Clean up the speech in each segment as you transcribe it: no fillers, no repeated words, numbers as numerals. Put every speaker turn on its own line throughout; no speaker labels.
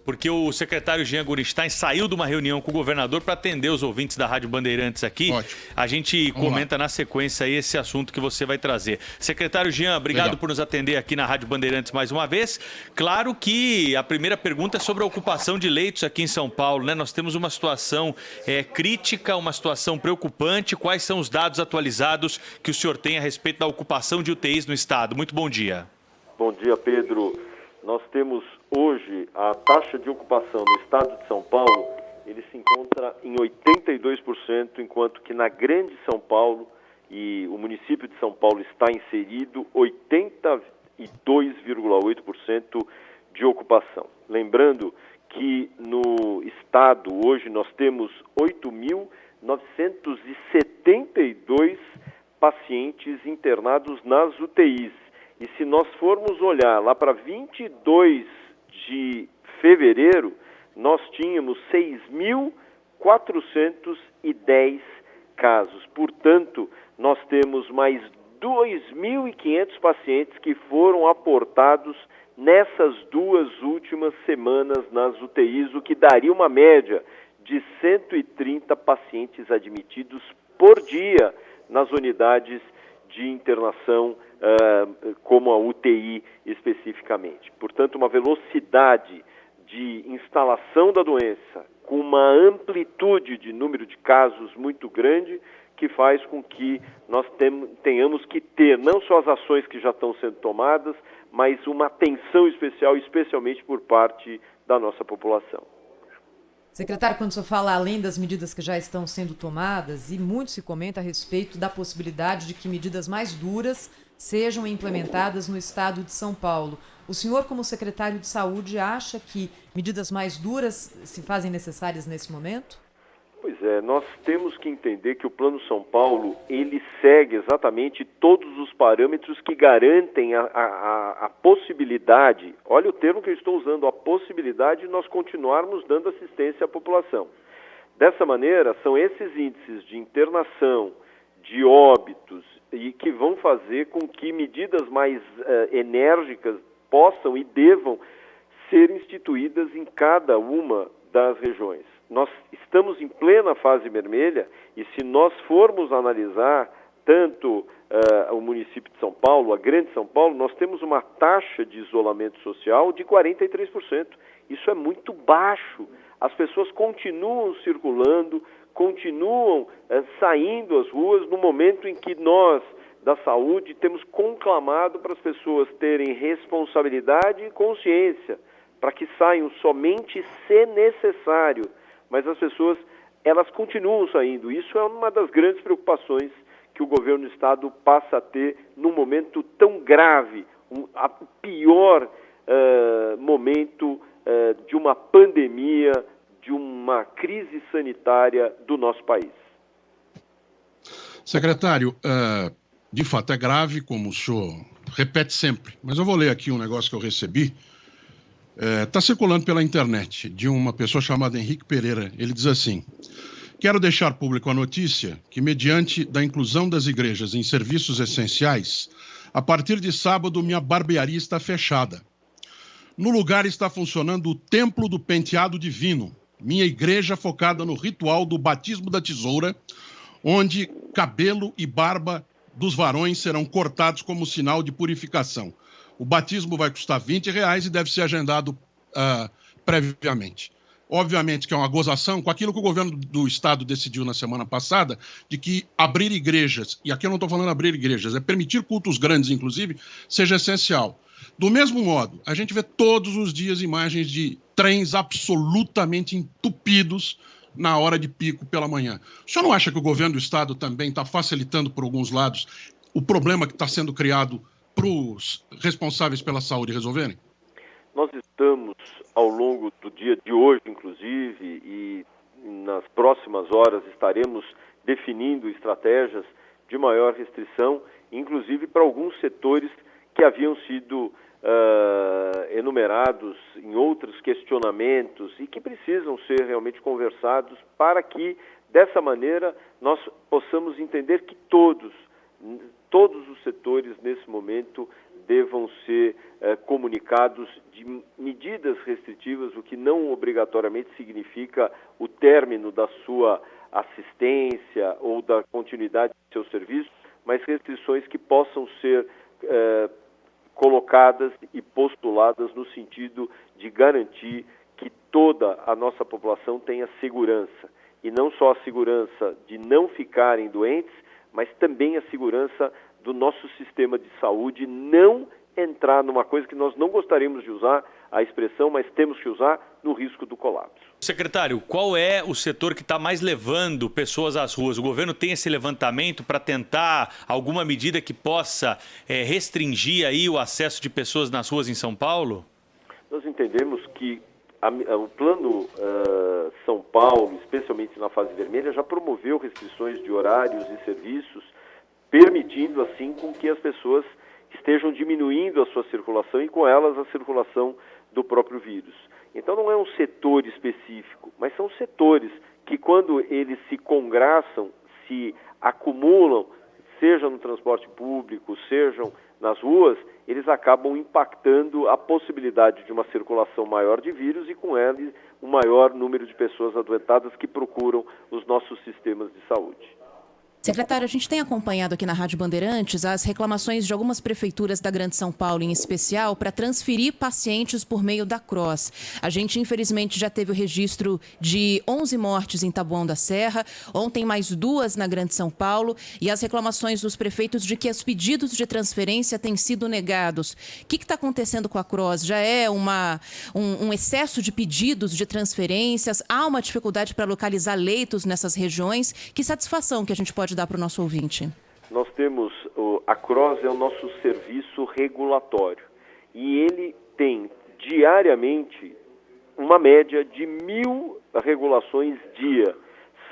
porque o secretário Jean Gorenstein saiu de uma reunião com o governador para atender os ouvintes da Rádio Bandeirantes aqui.
Ótimo.
A gente comenta na sequência aí esse assunto que você vai trazer. Secretário Jean, obrigado por nos atender aqui na Rádio Bandeirantes mais uma vez. Claro que a primeira pergunta é sobre a ocupação de leitos aqui em São Paulo, né? Nós temos uma situação crítica, uma situação preocupante. Quais são os dados atualizados que o senhor tem a respeito da ocupação de UTIs no estado? Muito bom dia.
Bom dia, Pedro. Nós temos hoje a taxa de ocupação no estado de São Paulo, ele se encontra em 82%, enquanto que na Grande São Paulo, e o município de São Paulo está inserido, 82,8% de ocupação. Lembrando que no estado hoje nós temos 8.972 pacientes internados nas UTIs. E se nós formos olhar lá para 22 de fevereiro, nós tínhamos 6.410 casos. Portanto, nós temos mais 2.500 pacientes que foram aportados nessas 2 últimas semanas nas UTIs, o que daria uma média de 130 pacientes admitidos por dia nas unidades de internação, como a UTI especificamente. Portanto, uma velocidade de instalação da doença com uma amplitude de número de casos muito grande, que faz com que nós tenhamos que ter não só as ações que já estão sendo tomadas, mas uma atenção especial, especialmente por parte da nossa população.
Secretário, quando o senhor fala além das medidas que já estão sendo tomadas, e muito se comenta a respeito da possibilidade de que medidas mais duras sejam implementadas no estado de São Paulo. O senhor, como secretário de Saúde, acha que medidas mais duras se fazem necessárias nesse momento?
Pois é, nós temos que entender que o Plano São Paulo, ele segue exatamente todos os parâmetros que garantem a possibilidade, olha o termo que eu estou usando, a possibilidade de nós continuarmos dando assistência à população. Dessa maneira, são esses índices de internação, de óbitos, e que vão fazer com que medidas mais enérgicas possam e devam ser instituídas em cada uma das regiões. Nós estamos em plena fase vermelha e se nós formos analisar tanto o município de São Paulo, a Grande São Paulo, nós temos uma taxa de isolamento social de 43%. Isso é muito baixo. As pessoas continuam circulando, continuam saindo às ruas no momento em que nós, da saúde, temos conclamado para as pessoas terem responsabilidade e consciência, para que saiam somente se necessário. Mas as pessoas, elas continuam saindo. Isso é uma das grandes preocupações que o governo do estado passa a ter num momento tão grave, o pior momento de uma pandemia, de uma crise sanitária do nosso país.
Secretário, de fato é grave, como o senhor repete sempre, mas eu vou ler aqui um negócio que eu recebi. Está circulando pela internet, de uma pessoa chamada Henrique Pereira. Ele diz assim: quero deixar público a notícia que, mediante da inclusão das igrejas em serviços essenciais, a partir de sábado minha barbearia está fechada. No lugar está funcionando o Templo do Penteado Divino, minha igreja focada no ritual do batismo da tesoura, onde cabelo e barba dos varões serão cortados como sinal de purificação. O batismo vai custar R$20 e deve ser agendado previamente. Obviamente que é uma gozação com aquilo que o governo do estado decidiu na semana passada, de que abrir igrejas, e aqui eu não estou falando abrir igrejas, é permitir cultos grandes, inclusive, seja essencial. Do mesmo modo, a gente vê todos os dias imagens de trens absolutamente entupidos na hora de pico pela manhã. O senhor não acha que o governo do estado também está facilitando por alguns lados o problema que está sendo criado para os responsáveis pela saúde resolverem?
Nós estamos, ao longo do dia de hoje, inclusive, e nas próximas horas estaremos definindo estratégias de maior restrição, inclusive para alguns setores que haviam sido enumerados em outros questionamentos e que precisam ser realmente conversados para que, dessa maneira, nós possamos entender que todos os setores, nesse momento, devam ser comunicados de medidas restritivas, o que não obrigatoriamente significa o término da sua assistência ou da continuidade do seu serviço, mas restrições que possam ser colocadas e postuladas no sentido de garantir que toda a nossa população tenha segurança. E não só a segurança de não ficarem doentes, mas também a segurança do nosso sistema de saúde não entrar numa coisa que nós não gostaríamos de usar a expressão, mas temos que usar, no risco do colapso.
Secretário, qual é o setor que está mais levando pessoas às ruas? O governo tem esse levantamento para tentar alguma medida que possa restringir aí o acesso de pessoas nas ruas em São Paulo?
Nós entendemos que o Plano São Paulo, especialmente na fase vermelha, já promoveu restrições de horários e serviços, permitindo assim com que as pessoas estejam diminuindo a sua circulação e com elas a circulação do próprio vírus. Então não é um setor específico, mas são setores que quando eles se congraçam, se acumulam, seja no transporte público, sejam nas ruas, eles acabam impactando a possibilidade de uma circulação maior de vírus e com ele um maior número de pessoas adoentadas que procuram os nossos sistemas de saúde.
Secretário, a gente tem acompanhado aqui na Rádio Bandeirantes as reclamações de algumas prefeituras da Grande São Paulo, em especial, para transferir pacientes por meio da CROSS. A gente, infelizmente, já teve o registro de 11 mortes em Taboão da Serra, ontem mais 2 na Grande São Paulo, e as reclamações dos prefeitos de que os pedidos de transferência têm sido negados. O que está acontecendo com a CROSS? Já é um excesso de pedidos de transferências? Há uma dificuldade para localizar leitos nessas regiões? Que satisfação que a gente pode dar para o nosso ouvinte?
Nós temos, a CROSS é o nosso serviço regulatório e ele tem diariamente uma média de 1.000 regulações dia.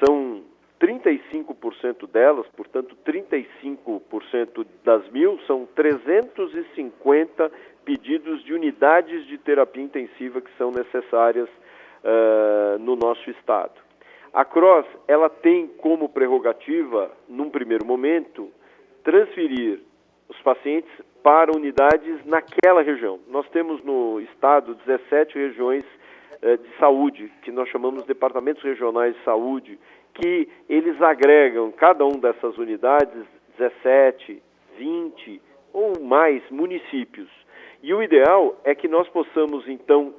São 35% delas, portanto 35% das 1.000 são 350 pedidos de unidades de terapia intensiva que são necessárias no nosso estado. A CROSS, ela tem como prerrogativa, num primeiro momento, transferir os pacientes para unidades naquela região. Nós temos no estado 17 regiões de saúde, que nós chamamos de departamentos regionais de saúde, que eles agregam cada um dessas unidades 17, 20 ou mais municípios. E o ideal é que nós possamos, então,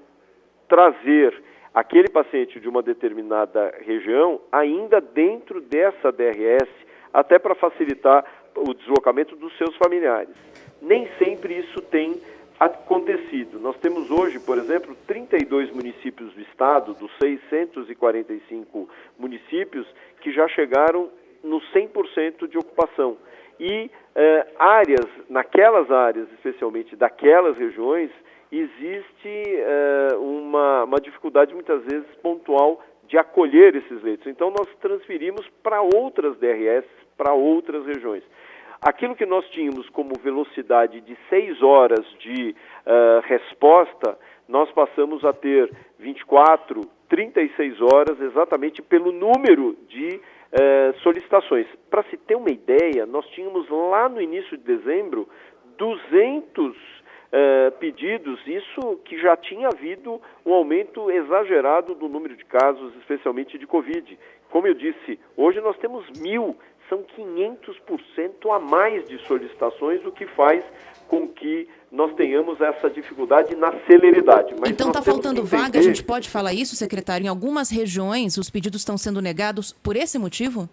trazer aquele paciente de uma determinada região ainda dentro dessa DRS, até para facilitar o deslocamento dos seus familiares. Nem sempre isso tem acontecido. Nós temos hoje, por exemplo, 32 municípios do estado, dos 645 municípios, que já chegaram no 100% de ocupação. E naquelas áreas, especialmente daquelas regiões, existe uma dificuldade muitas vezes pontual de acolher esses leitos. Então nós transferimos para outras DRS, para outras regiões. Aquilo que nós tínhamos como velocidade de 6 horas de resposta, nós passamos a ter 24, 36 horas exatamente pelo número de solicitações. Para se ter uma ideia, nós tínhamos lá no início de dezembro 200 pedidos, isso que já tinha havido um aumento exagerado do número de casos, especialmente de Covid. Como eu disse, hoje nós temos 1.000, são 500% a mais de solicitações, o que faz com que nós tenhamos essa dificuldade na celeridade. Mas
então está faltando vaga, a gente pode falar isso, secretário? Em algumas regiões os pedidos estão sendo negados por esse motivo?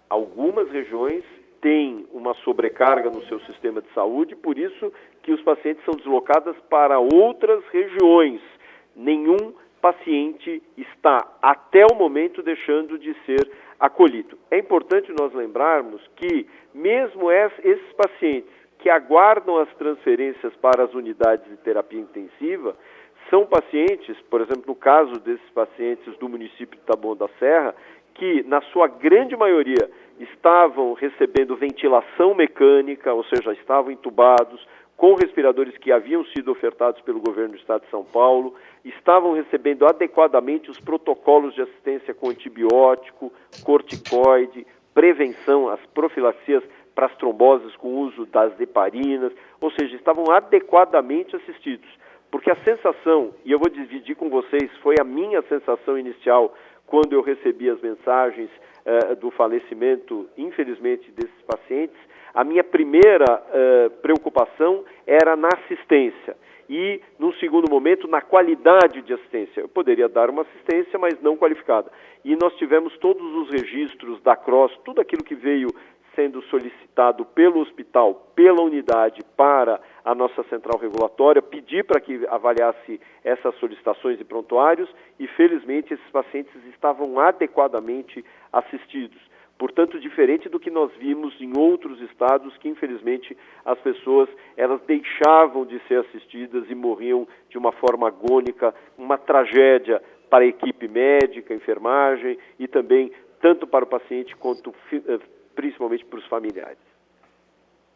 Algumas regiões têm uma sobrecarga no seu sistema de saúde, por isso que os pacientes são deslocados para outras regiões. Nenhum paciente está, até o momento, deixando de ser acolhido. É importante nós lembrarmos que, mesmo esses pacientes que aguardam as transferências para as unidades de terapia intensiva, são pacientes, por exemplo, no caso desses pacientes do município de Taboão da Serra, que, na sua grande maioria, estavam recebendo ventilação mecânica, ou seja, estavam entubados, com respiradores que haviam sido ofertados pelo governo do estado de São Paulo, estavam recebendo adequadamente os protocolos de assistência com antibiótico, corticoide, prevenção, as profilaxias para as tromboses com o uso das heparinas, ou seja, estavam adequadamente assistidos. Porque a sensação, e eu vou dividir com vocês, foi a minha sensação inicial quando eu recebi as mensagens do falecimento, infelizmente, desses pacientes, a minha primeira preocupação era na assistência e, num segundo momento, na qualidade de assistência. Eu poderia dar uma assistência, mas não qualificada. E nós tivemos todos os registros da CROSS, tudo aquilo que veio sendo solicitado pelo hospital, pela unidade, para a nossa central regulatória, pedir para que avaliasse essas solicitações e prontuários e, felizmente, esses pacientes estavam adequadamente assistidos. Portanto, diferente do que nós vimos em outros estados, que, infelizmente, as pessoas elas deixavam de ser assistidas e morriam de uma forma agônica, uma tragédia para a equipe médica, enfermagem e também tanto para o paciente quanto principalmente para os familiares.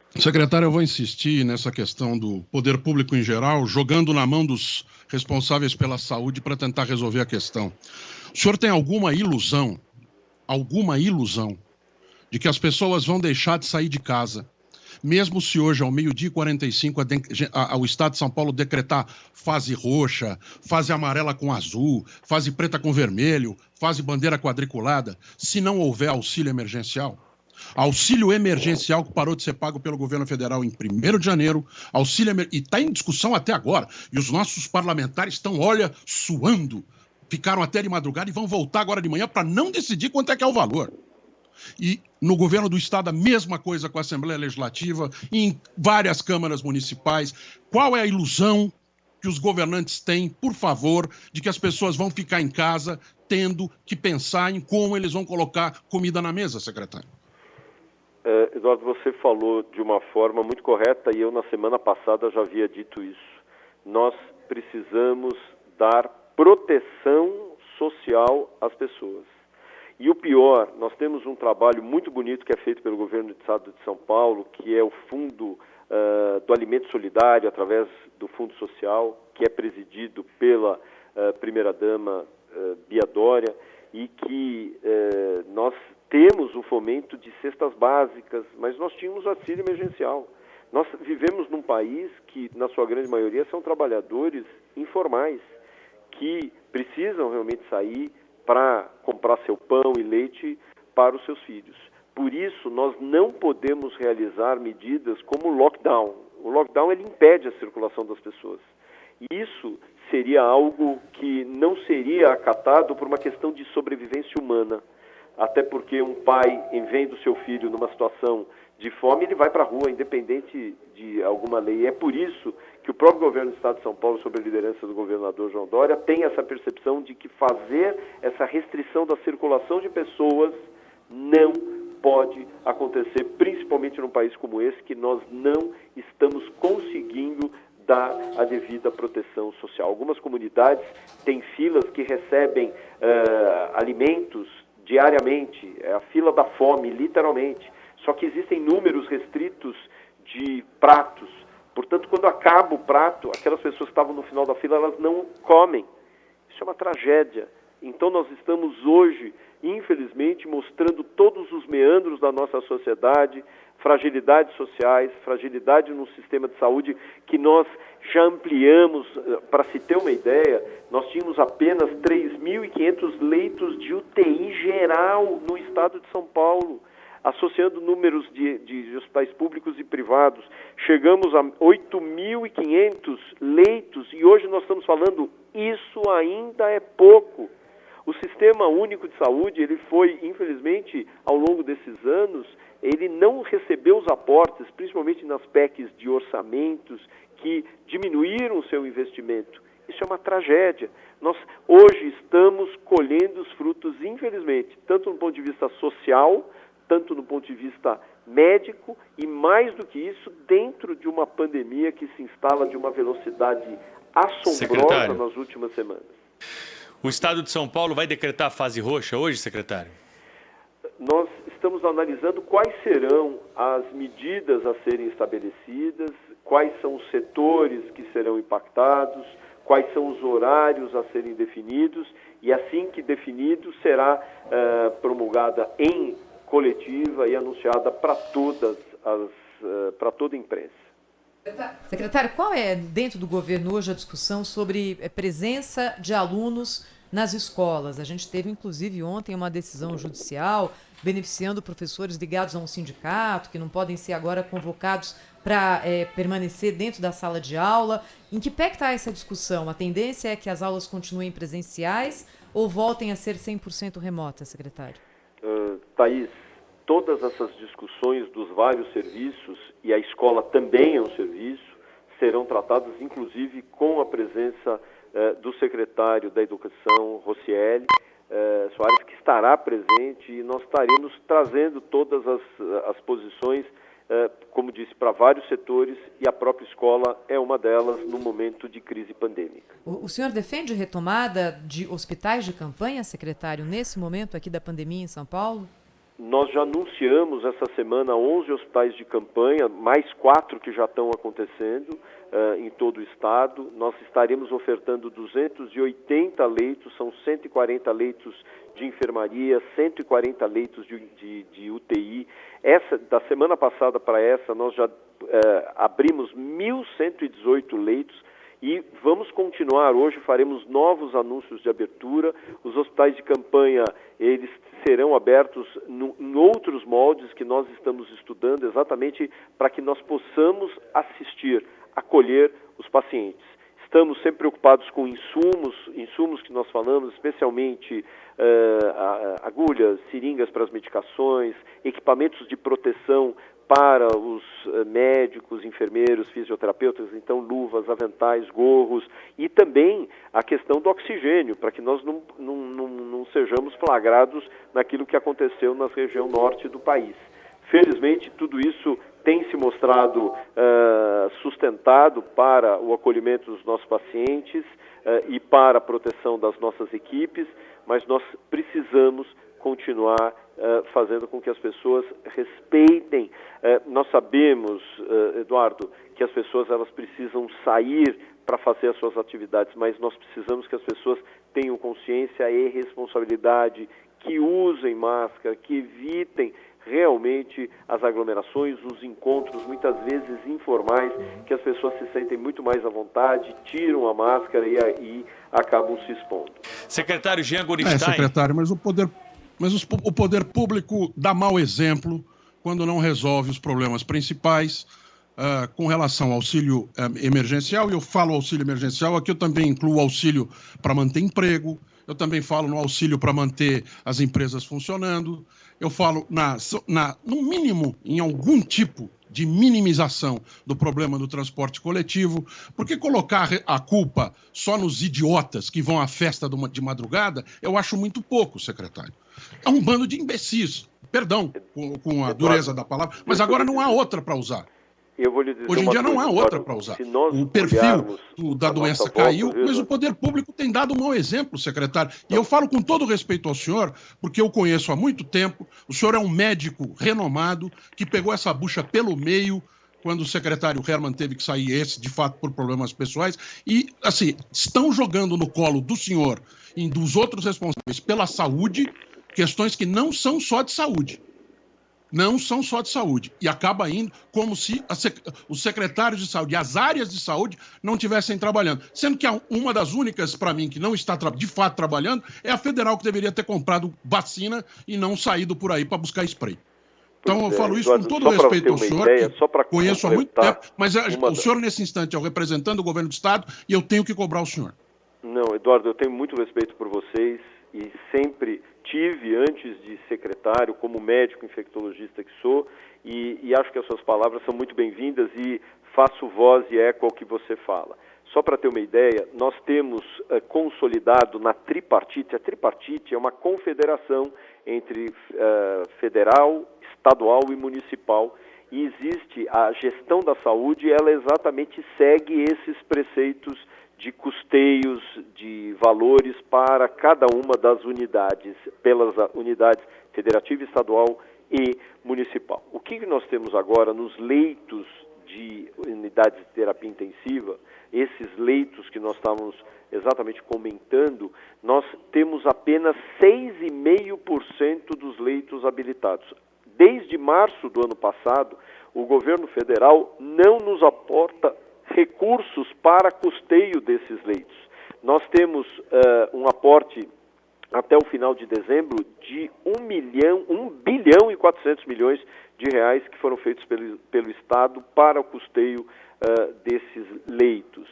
Secretário, eu vou insistir nessa questão do poder público em geral, jogando na mão dos responsáveis pela saúde para tentar resolver a questão. O senhor tem alguma ilusão de que as pessoas vão deixar de sair de casa, mesmo se hoje, ao 12h45, o Estado de São Paulo decretar fase roxa, fase amarela com azul, fase preta com vermelho, fase bandeira quadriculada, se não houver auxílio emergencial? Auxílio emergencial que parou de ser pago pelo governo federal em 1º de janeiro, e está em discussão até agora, e os nossos parlamentares estão, suando, ficaram até de madrugada e vão voltar agora de manhã para não decidir quanto é que é o valor. E no governo do estado a mesma coisa com a Assembleia Legislativa, e em várias câmaras municipais. Qual é a ilusão que os governantes têm, por favor, de que as pessoas vão ficar em casa tendo que pensar em como eles vão colocar comida na mesa, secretário?
Eduardo, você falou de uma forma muito correta e eu na semana passada já havia dito isso. Nós precisamos dar proteção social às pessoas. E o pior, nós temos um trabalho muito bonito que é feito pelo governo do estado de São Paulo, que é o Fundo do Alimento Solidário, através do Fundo Social, que é presidido pela primeira-dama Bia Dória, e que nós temos o fomento de cestas básicas, mas nós tínhamos auxílio emergencial. Nós vivemos num país que, na sua grande maioria, são trabalhadores informais, que precisam realmente sair para comprar seu pão e leite para os seus filhos. Por isso, nós não podemos realizar medidas como o lockdown. O lockdown ele impede a circulação das pessoas. E isso seria algo que não seria acatado por uma questão de sobrevivência humana. Até porque um pai, em vendo seu filho numa situação de fome, ele vai para a rua, independente de alguma lei. É por isso que o próprio governo do estado de São Paulo, sob a liderança do governador João Dória, tem essa percepção de que fazer essa restrição da circulação de pessoas não pode acontecer, principalmente num país como esse, que nós não estamos conseguindo dar a devida proteção social. Algumas comunidades têm filas que recebem alimentos diariamente, é a fila da fome, literalmente. Só que existem números restritos de pratos. Portanto, quando acaba o prato, aquelas pessoas que estavam no final da fila, elas não comem. Isso é uma tragédia. Então, nós estamos hoje, infelizmente, mostrando todos os meandros da nossa sociedade, fragilidades sociais, fragilidade no sistema de saúde, que nós já ampliamos. Para se ter uma ideia, nós tínhamos apenas 3.500 leitos de UTI geral no estado de São Paulo, associando números de hospitais públicos e privados. Chegamos a 8.500 leitos e hoje nós estamos falando, isso ainda é pouco. O Sistema Único de Saúde, ele foi, infelizmente, ao longo desses anos, ele não recebeu os aportes, principalmente nas PECs de orçamentos, que diminuíram o seu investimento. Isso é uma tragédia. Nós hoje estamos colhendo os frutos, infelizmente, tanto do ponto de vista social, tanto do ponto de vista médico e, mais do que isso, dentro de uma pandemia que se instala de uma velocidade assombrosa, secretário, nas últimas semanas.
O estado de São Paulo vai decretar fase roxa hoje, secretário?
Nós estamos analisando quais serão as medidas a serem estabelecidas, quais são os setores que serão impactados, quais são os horários a serem definidos, e assim que definido será promulgada em coletiva e anunciada para todas para toda a imprensa.
Secretário, qual é, dentro do governo hoje, a discussão sobre presença de alunos nas escolas? A gente teve, inclusive, ontem uma decisão judicial beneficiando professores ligados a um sindicato, que não podem ser agora convocados para permanecer dentro da sala de aula. Em que pé está essa discussão? A tendência é que as aulas continuem presenciais ou voltem a ser 100% remotas, secretário?
Thaís, todas essas discussões dos vários serviços, e a escola também é um serviço, serão tratadas inclusive com a presença do secretário da Educação, Rocieli Soares, que estará presente, e nós estaremos trazendo todas as posições, como disse, para vários setores, e a própria escola é uma delas no momento de crise pandêmica.
O senhor defende retomada de hospitais de campanha, secretário, nesse momento aqui da pandemia em São Paulo?
Nós já anunciamos essa semana 11 hospitais de campanha, mais 4 que já estão acontecendo em todo o estado. Nós estaremos ofertando 280 leitos, são 140 leitos de enfermaria, 140 leitos de UTI. Da semana passada para essa, nós já abrimos 1.118 leitos. E vamos continuar, hoje faremos novos anúncios de abertura. Os hospitais de campanha, eles serão abertos em outros moldes que nós estamos estudando, exatamente para que nós possamos assistir, acolher os pacientes. Estamos sempre preocupados com insumos que nós falamos, especialmente agulhas, seringas para as medicações, equipamentos de proteção para os médicos, enfermeiros, fisioterapeutas, então luvas, aventais, gorros, e também a questão do oxigênio, para que nós não sejamos flagrados naquilo que aconteceu na região norte do país. Felizmente, tudo isso tem se mostrado sustentado para o acolhimento dos nossos pacientes e para a proteção das nossas equipes, mas nós precisamos continuar fazendo com que as pessoas respeitem. Nós sabemos, Eduardo, que as pessoas elas precisam sair para fazer as suas atividades, mas nós precisamos que as pessoas tenham consciência e responsabilidade, que usem máscara, que evitem realmente as aglomerações, os encontros, muitas vezes informais, que as pessoas se sentem muito mais à vontade, tiram a máscara e aí acabam se expondo.
Secretário Jean Gorenstein.
Secretário, mas o poder público dá mau exemplo quando não resolve os problemas principais com relação ao auxílio emergencial. E eu falo auxílio emergencial, aqui eu também incluo auxílio para manter emprego, eu também falo no auxílio para manter as empresas funcionando, eu falo, no mínimo, em algum tipo de minimização do problema do transporte coletivo, porque colocar a culpa só nos idiotas que vão à festa de madrugada, eu acho muito pouco, secretário. É um bando de imbecis, perdão com a dureza da palavra, mas agora não há outra para usar.
Eu vou lhe dizer
hoje em dia não há outra para usar. O perfil da doença caiu, mas o poder público tem dado um mau exemplo, secretário. E eu falo com todo respeito ao senhor, porque eu conheço há muito tempo, o senhor é um médico renomado, que pegou essa bucha pelo meio, quando o secretário Herman teve que sair, de fato, por problemas pessoais, e, assim, estão jogando no colo do senhor e dos outros responsáveis pela saúde, questões que não são só de saúde. Não são só de saúde. E acaba indo como se os secretários de saúde, as áreas de saúde, não estivessem trabalhando. Sendo que uma das únicas, para mim, que não está de fato trabalhando, é a federal, que deveria ter comprado vacina e não saído por aí para buscar spray. Então, eu falo isso com todo respeito ao senhor, que conheço há muito tempo, mas o senhor, nesse instante, é o representante do governo do Estado e eu tenho que cobrar o senhor.
Não, Eduardo, eu tenho muito respeito por vocês e sempre tive, antes de secretário, como médico infectologista que sou, e acho que as suas palavras são muito bem-vindas e faço voz e eco ao que você fala. Só para ter uma ideia, nós temos consolidado na tripartite. A tripartite é uma confederação entre federal, estadual e municipal, e existe a gestão da saúde, ela exatamente segue esses preceitos de custeios, de valores para cada uma das unidades, pelas unidades federativa, estadual e municipal. O que nós temos agora nos leitos de unidades de terapia intensiva, esses leitos que nós estávamos exatamente comentando, nós temos apenas 6,5% dos leitos habilitados. desde março do ano passado, o governo federal não nos aporta recursos para custeio desses leitos. Nós temos um aporte até o final de dezembro de 1 bilhão e 400 milhões de reais que foram feitos pelo Estado para o custeio desses leitos.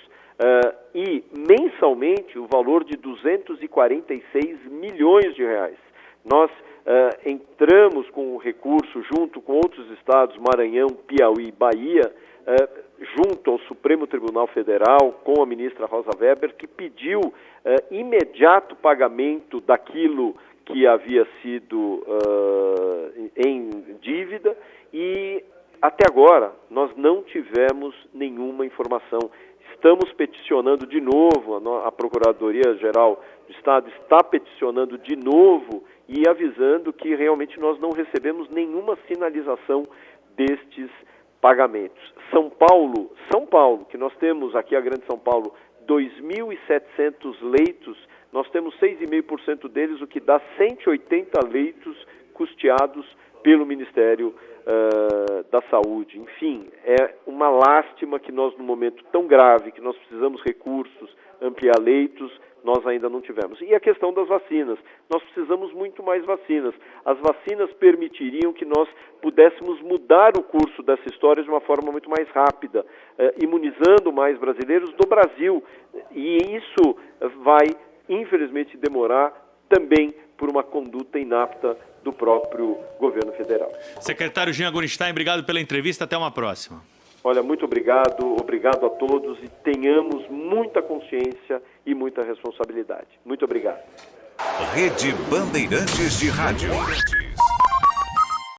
E mensalmente o valor de 246 milhões de reais. Nós entramos com o recurso junto com outros estados, Maranhão, Piauí e Bahia, junto ao Supremo Tribunal Federal, com a ministra Rosa Weber, que pediu imediato pagamento daquilo que havia sido em dívida, e até agora nós não tivemos nenhuma informação. Estamos peticionando de novo, a Procuradoria-Geral do Estado está peticionando de novo e avisando que realmente nós não recebemos nenhuma sinalização destes pagamentos. São Paulo, que nós temos aqui, a Grande São Paulo, 2.700 leitos, nós temos 6,5% deles, o que dá 180 leitos custeados pelo Ministério da Saúde. Enfim, é uma lástima que nós, num momento tão grave, que nós precisamos recursos, ampliar leitos, nós ainda não tivemos. E a questão das vacinas. Nós precisamos muito mais vacinas. As vacinas permitiriam que nós pudéssemos mudar o curso dessa história de uma forma muito mais rápida, imunizando mais brasileiros do Brasil. E isso vai, infelizmente, demorar também por uma conduta inapta do próprio governo federal.
Secretário Jean Gorenstein, obrigado pela entrevista. Até uma próxima.
Olha, muito obrigado a todos e tenhamos muita consciência e muita responsabilidade. Muito obrigado.
Rede Bandeirantes de Rádio.